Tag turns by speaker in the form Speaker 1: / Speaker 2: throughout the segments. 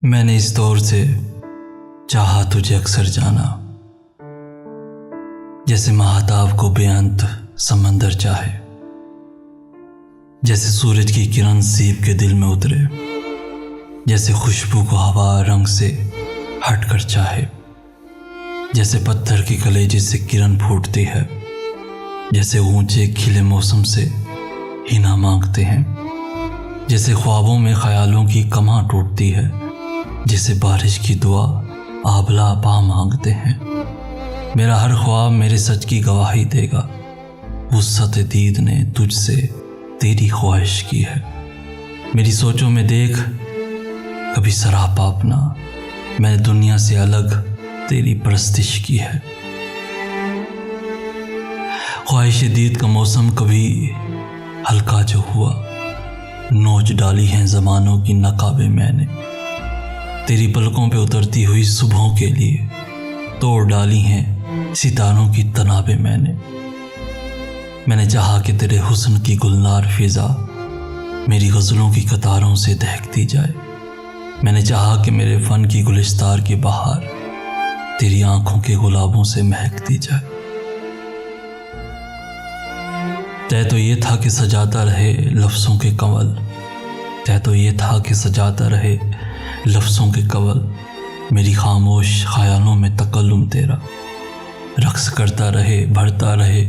Speaker 1: मैंने इस दौर से चाहा तुझे अक्सर जाना, जैसे महाताब को बेअंत समंदर चाहे, जैसे सूरज की किरण सीप के दिल में उतरे, जैसे खुशबू को हवा रंग से हटकर चाहे, जैसे पत्थर की कलेजे से किरण फूटती है, जैसे ऊंचे खिले मौसम से हिना मांगते हैं, जैसे ख्वाबों में ख्यालों की कमां टूटती है, जैसे बारिश की दुआ आबला पा मांगते हैं। मेरा हर ख्वाब मेरे सच की गवाही देगा, वुस्अत दीद ने तुझसे तेरी ख्वाहिश की है। मेरी सोचों में देख कभी सरापा अपना, मैंने दुनिया से अलग तेरी परस्तिश की है। ख्वाहिश दीद का मौसम कभी हल्का जो हुआ, नोच डाली हैं ज़मानों की नकाबें मैंने, तेरी पलकों पे उतरती हुई सुबहों के लिए तोड़ डाली हैं सितारों की तनाबें मैंने चाहा कि तेरे हुस्न की गुलनार फिजा मेरी गज़लों की कतारों से दहकती जाए। मैंने चाहा कि मेरे फ़न की गुलिस्तार की बहार तेरी आंखों के गुलाबों से महकती जाए। तय तो ये था कि सजाता रहे लफ्ज़ों के कंवल, तय तो ये था कि सजाता रहे लफ्ज़ों के कंवल, मेरी खामोश ख्यालों में तकल्लुम तेरा, रक्स करता रहे भरता रहे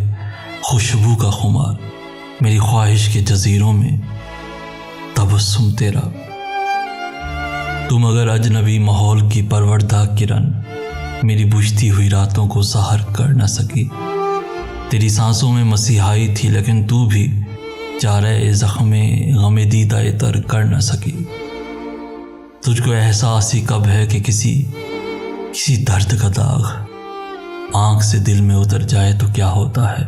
Speaker 1: खुशबू का खुमार, मेरी ख्वाहिश के जजीरों में तबस्सुम तेरा। तुम अगर अजनबी माहौल की परवरदा किरण मेरी बुझती हुई रातों को सहर कर न सकी, तेरी सांसों में मसीहाई थी लेकिन तू भी चारे ज़ख्मे गमे दीदाए तर कर न सकी। तुझको एहसास ही कब है कि किसी दर्द का दाग आंख से दिल में उतर जाए तो क्या होता है।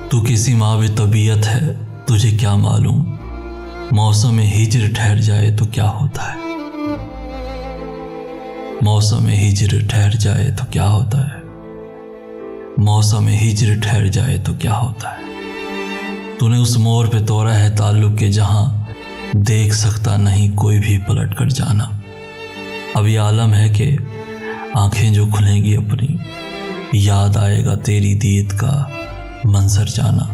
Speaker 1: तू किसी मावे तबीयत है, तुझे क्या मालूम, मौसम हिज्र ठहर जाए तो क्या होता है। मौसम हिज्र ठहर जाए तो क्या होता है, मौसम हिज्र ठहर जाए तो क्या होता है। तूने उस मोड़ पे तोड़ा है ताल्लुक के जहां देख सकता नहीं कोई भी पलट कर जाना। अब ये आलम है कि आंखें जो खुलेंगी अपनी, याद आएगा तेरी दीद का मंजर जाना।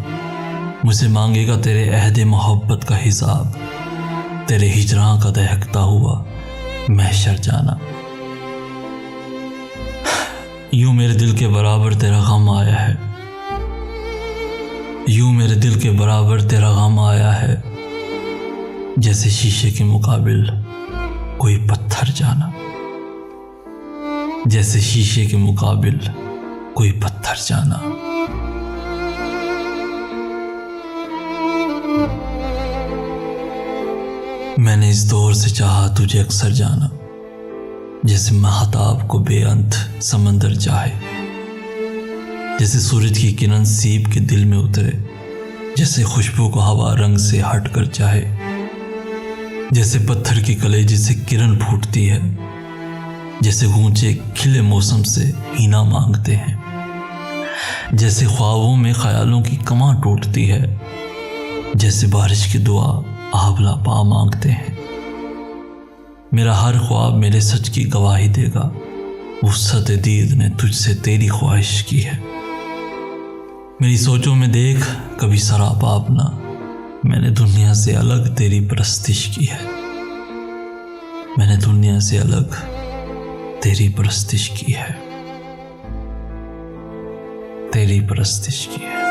Speaker 1: मुझसे मांगेगा तेरे अहद मोहब्बत का हिसाब, तेरे हिजरां का दहकता हुआ महशर जाना। यूं मेरे दिल के बराबर तेरा गम आया है, यूं मेरे दिल के बराबर तेरा गम आया है, जैसे शीशे के मुकाबिल कोई पत्थर जाना, जैसे शीशे के मुकाबिल कोई पत्थर जाना। मैंने इस दौर से चाहा तुझे अक्सर जाना, जैसे महताब को बेअंत समंदर चाहे, जैसे सूरज की किरण सीप के दिल में उतरे, जैसे खुशबू को हवा रंग से हटकर चाहे, जैसे पत्थर की कलेजे से किरण फूटती है, जैसे ऊंचे खिले मौसम से हिना मांगते हैं, जैसे ख्वाबों में ख्यालों की कमां टूटती है, जैसे बारिश की दुआ आबला पा मांगते हैं। मेरा हर ख्वाब मेरे सच की गवाही देगा, वुस्अत दीद ने तुझसे तेरी ख्वाहिश की है। मेरी सोचों में देख कभी सरापा अपना, मैंने दुनिया से अलग तेरी परस्तिश की है। मैंने दुनिया से अलग तेरी परस्तिश की है, तेरी परस्तिश की है।